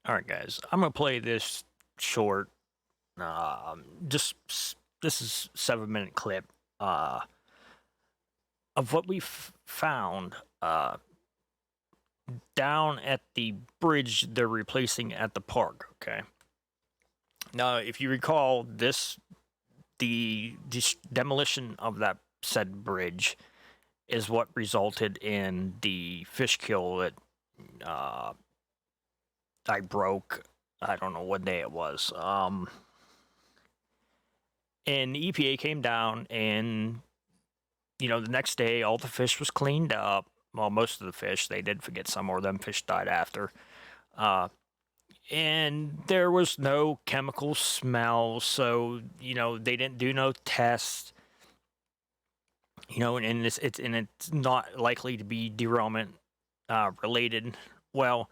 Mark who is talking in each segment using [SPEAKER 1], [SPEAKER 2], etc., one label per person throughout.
[SPEAKER 1] All right, guys, I'm gonna play this short. Just this is 7 minute clip uh, of what we found down at the bridge they're replacing at the park. Okay. Now, if you recall, the demolition of that said bridge is what resulted in the fish kill that uh, I broke. I don't know what day it was. And the EPA came down, and the next day, all the fish was cleaned up. Well, most of the fish. They did forget some more of them fish died after. Uh, and there was no chemical smell, so they didn't do no tests. And it's not likely to be derailment related. Well,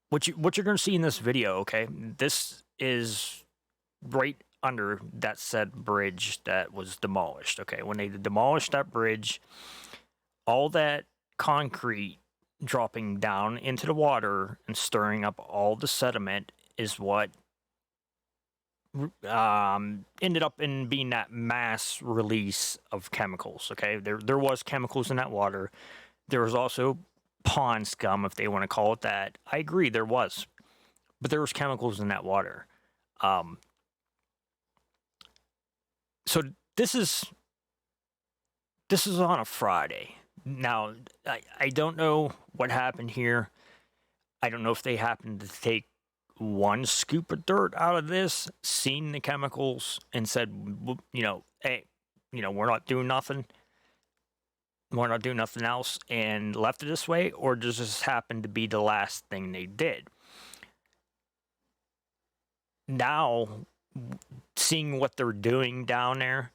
[SPEAKER 1] what you're going to see in this video, okay? This is right under that said bridge that was demolished. Okay, when they demolished that bridge, all that concrete dropping down into the water and stirring up all the sediment is what ended up in being that mass release of chemicals. Okay, there was chemicals in that water. There was also pond scum, if they want to call it that. I agree, there was, but there was chemicals in that water. So this is on a Friday. Now, I don't know what happened here. I don't know if they happened to take one scoop of dirt out of this, seen the chemicals, and said, hey, we're not doing nothing. We're not doing nothing else, and left it this way, or does this happen to be the last thing they did? Now, seeing what they're doing down there,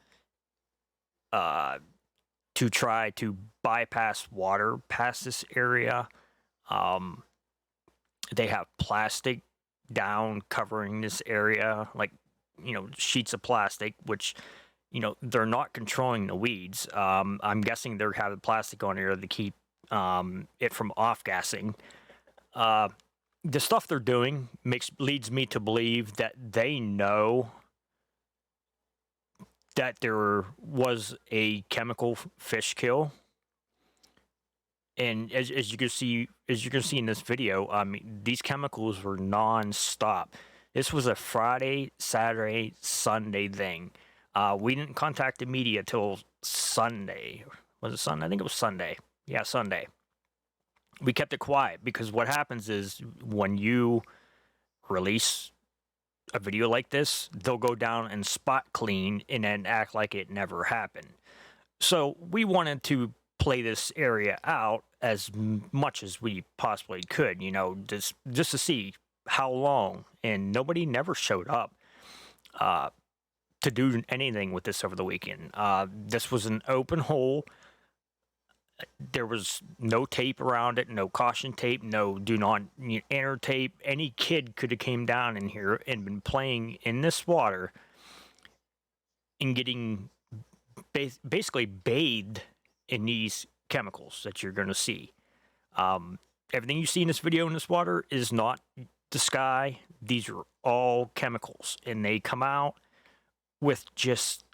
[SPEAKER 1] to try to bypass water past this area, they have plastic down covering this area, like sheets of plastic, which they're not controlling the weeds. I'm guessing they're having plastic on here to keep it from off gassing. The stuff they're doing leads me to believe that they know that there was a chemical fish kill. And as you can see in this video, these chemicals were non-stop. This was a Friday, Saturday, Sunday thing. We didn't contact the media till Sunday. Was it Sunday? I think it was Sunday. Yeah, Sunday. We kept it quiet because what happens is when you release a video like this, they'll go down and spot clean and then act like it never happened. So we wanted to play this area out as much as we possibly could, just to see how long. And nobody never showed up to do anything with this over the weekend. This was an open hole. There was no tape around it, no caution tape, no do not enter tape. Any kid could have came down in here and been playing in this water and getting basically bathed in these chemicals that you're going to see. Everything you see in this video in this water is not the sky. These are all chemicals, and they come out with just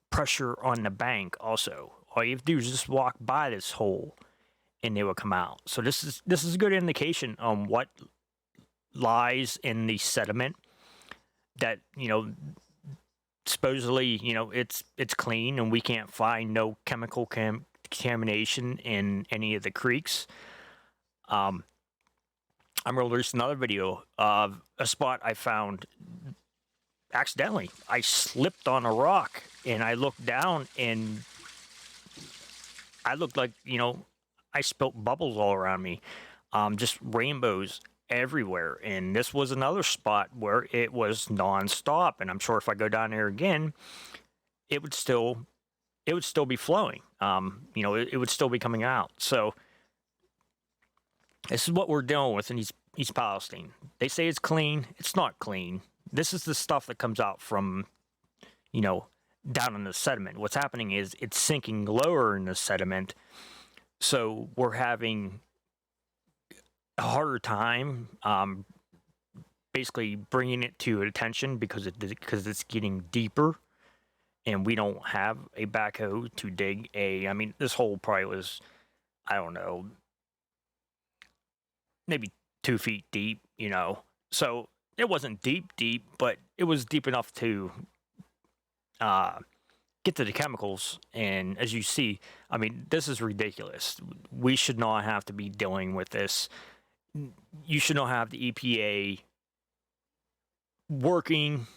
[SPEAKER 1] pressure on the bank also. All you have to do is just walk by this hole and they will come out. So this is a good indication on what lies in the sediment that, supposedly, it's clean and we can't find no chemical contamination in any of the creeks. I'm going to release another video of a spot I found accidentally. I slipped on a rock and I looked down and I looked like, I spilt bubbles all around me. Just rainbows everywhere. And this was another spot where it was nonstop. And I'm sure if I go down there again, it would still be flowing. It would still be coming out. So this is what we're dealing with in East Palestine. They say it's clean. It's not clean. This is the stuff that comes out from, down in the sediment. What's happening is it's sinking lower in the sediment. So we're having a harder time basically bringing it to attention because it's getting deeper, and we don't have a backhoe to dig a. I mean, this hole probably was, I don't know, maybe 2 feet deep. So it wasn't deep, but it was deep enough to uh, get to the chemicals. And as you see, I mean, this is ridiculous. We should not have to be dealing with this. You should not have the EPA working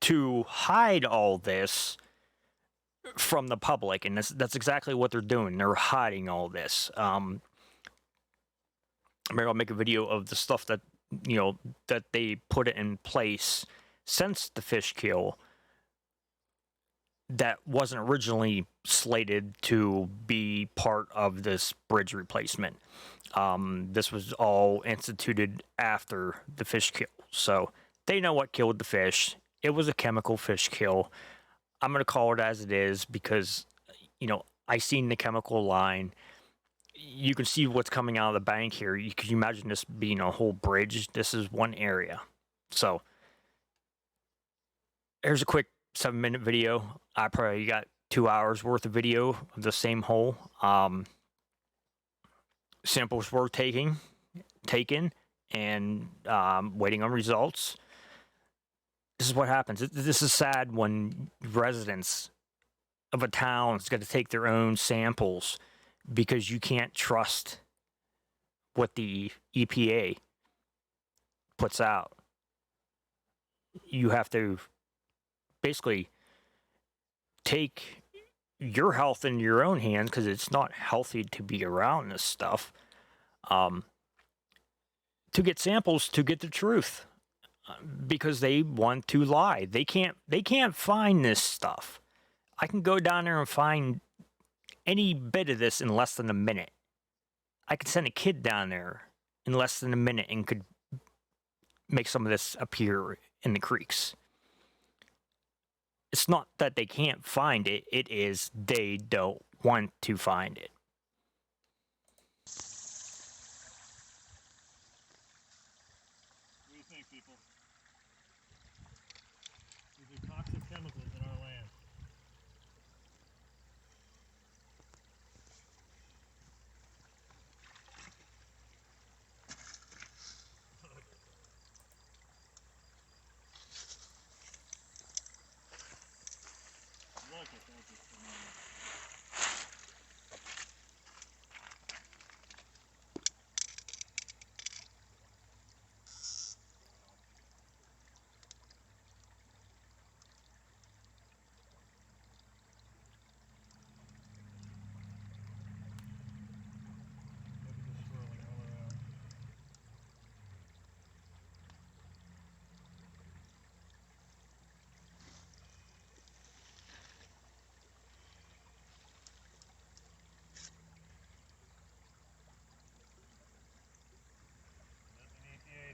[SPEAKER 1] to hide all this from the public, and that's exactly what they're doing. They're hiding all this. Maybe I'll make a video of the stuff that that they put in place since the fish kill that wasn't originally slated to be part of this bridge replacement. This was all instituted after the fish kill, so they know what killed the fish. It was a chemical fish kill. I'm gonna call it as it is because I seen the chemical line. You can see what's coming out of the bank here. Could you imagine this being a whole bridge? This is one area. So here's a quick 7-minute video. I probably got 2 hours worth of video of the same hole. Samples were taken, and waiting on results. This is what happens. This is sad when residents of a town's got to take their own samples because you can't trust what the EPA puts out. You have to basically take your health in your own hands because it's not healthy to be around this stuff. To get samples to get the truth, because they want to lie. They can't find this stuff. I can go down there and find any bit of this in less than a minute. I could send a kid down there in less than a minute and could make some of this appear in the creeks. It's not that they can't find it, it is they don't want to find it.
[SPEAKER 2] What do you think, people? These are toxic chemicals in our land. Look at that.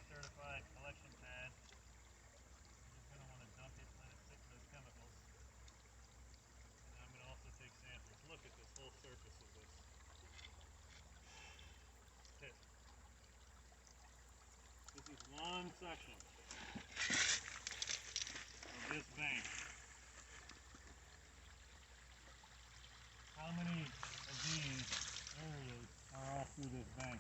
[SPEAKER 2] Certified collection pad. You're going to want to dump it, let it sit in those chemicals. And I'm going to also take samples. Look at this whole surface of this pit. This is one section of this bank. How many of these areas are all through this bank?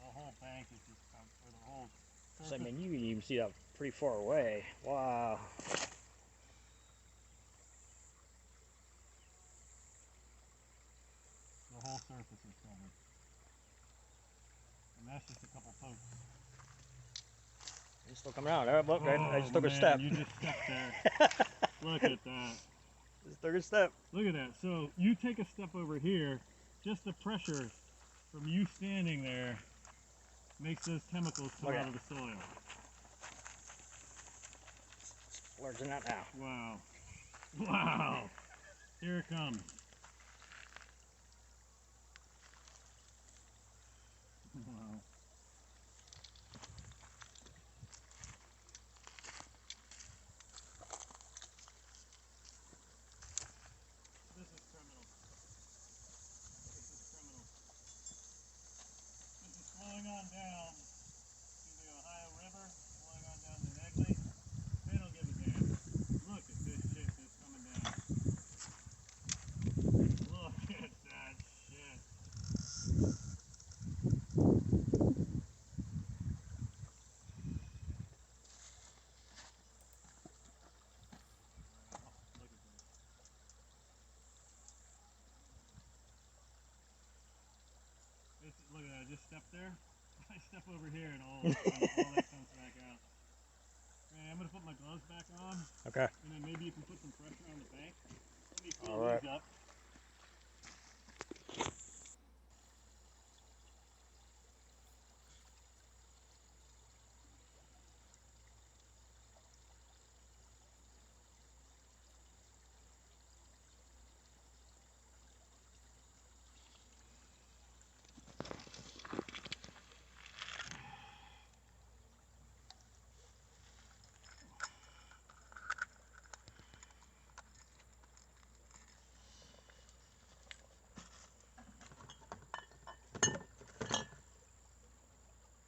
[SPEAKER 2] The whole bank is just or the whole surface.
[SPEAKER 1] So, I mean, you can even see that pretty far away. Wow.
[SPEAKER 2] The whole surface is covered. And that's just a couple pokes.
[SPEAKER 1] It's still coming out. Look, I just took a
[SPEAKER 2] man,
[SPEAKER 1] step.
[SPEAKER 2] You just stepped there. Look at that.
[SPEAKER 1] Just took a step.
[SPEAKER 2] Look at that. So you take a step over here, just the pressure from you standing there makes those chemicals come out of the soil.
[SPEAKER 1] Larger than that now.
[SPEAKER 2] Wow. Wow. Here it comes. Wow. step there. I step over here and all that comes back out. Okay, I'm gonna put my gloves back on,
[SPEAKER 1] Okay.
[SPEAKER 2] and then maybe you can put some pressure on the bank. Let me fill
[SPEAKER 1] All right.
[SPEAKER 2] these up.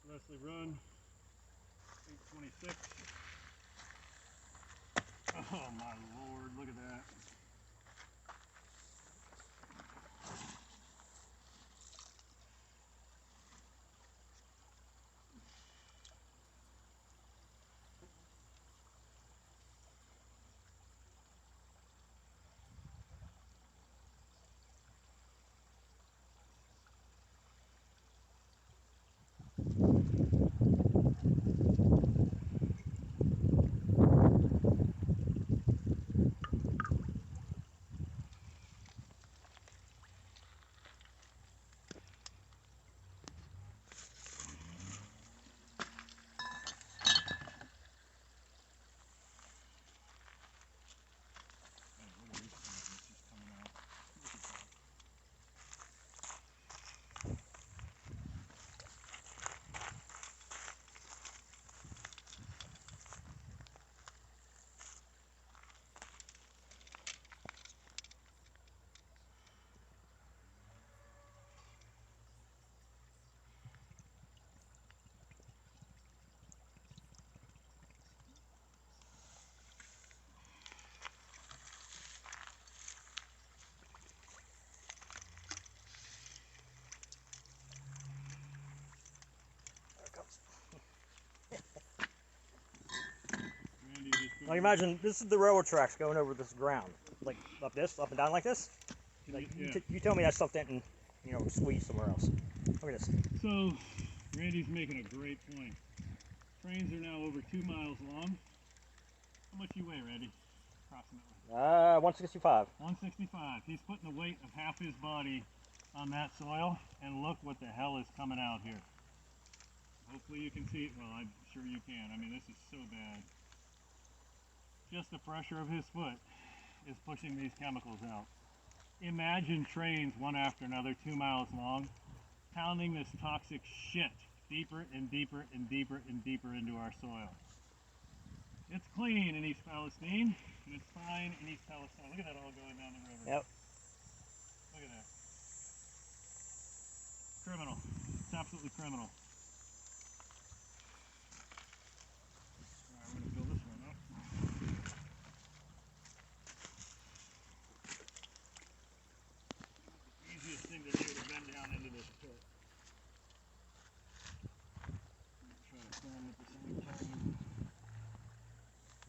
[SPEAKER 2] Leslie Run, 826. Oh my lord, look at that. Randy just put
[SPEAKER 1] Like imagine this is the railroad tracks going over this ground, like up and down like this. Like
[SPEAKER 2] yeah.
[SPEAKER 1] you tell me that's something, you know, squeeze somewhere else. Look at this.
[SPEAKER 2] So, Randy's making a great point. Trains are now over 2 miles long. How much you weigh, Randy? Approximately.
[SPEAKER 1] 165.
[SPEAKER 2] 165. He's putting the weight of half his body on that soil, and look what the hell is coming out here. Hopefully you can see it. Well, I'm sure you can. I mean, this is so bad. Just the pressure of his foot is pushing these chemicals out. Imagine trains one after another 2 miles long pounding this toxic shit deeper and deeper and deeper and deeper into our soil. It's clean in East Palestine, and it's fine in East Palestine. Look at that all going down the river.
[SPEAKER 1] Yep.
[SPEAKER 2] Look at that. Criminal. It's absolutely criminal. Alright, we're going to fill this one up. Easiest thing to do to bend down into this pit. Try to film at the same time.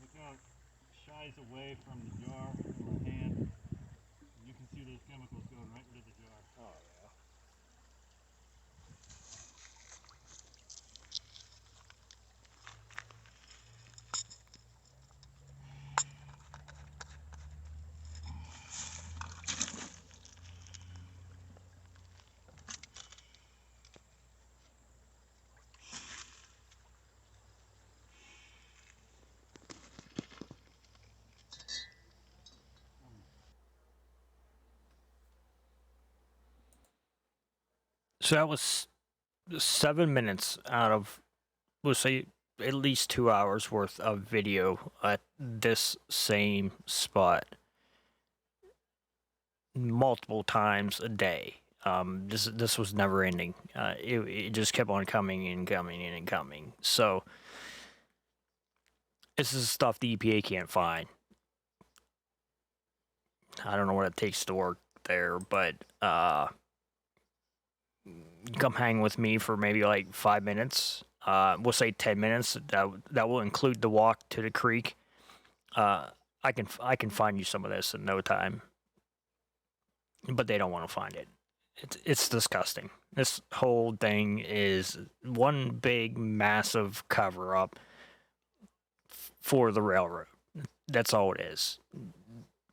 [SPEAKER 2] Look how it shies away from the jar in my hand. You can see those chemicals going right into the jar.
[SPEAKER 1] Oh yeah. So that was 7 minutes out of, we'll say, at least 2 hours worth of video at this same spot multiple times a day. This was never ending. It just kept on coming and coming and coming. So this is stuff the EPA can't find. I don't know what it takes to work there, but come hang with me for maybe like 5 minutes. We'll say 10 minutes. That will include the walk to the creek. I can find you some of this in no time, but they don't want to find it. It's disgusting. This whole thing is one big massive cover up for the railroad. That's all it is.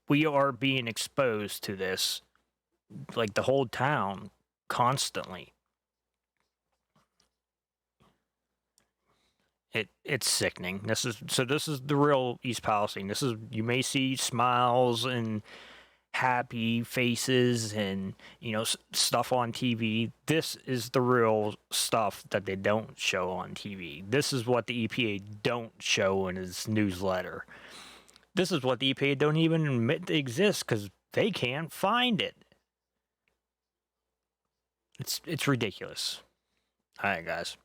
[SPEAKER 1] We are being exposed to this, like the whole town, constantly. It's sickening. This is the real East Palestine. This is, you may see smiles and happy faces and, you know, stuff on TV. This is the real stuff that they don't show on TV. This is what the EPA don't show in its newsletter. This is what the EPA don't even admit exists because they can't find it. It's ridiculous. All right, guys.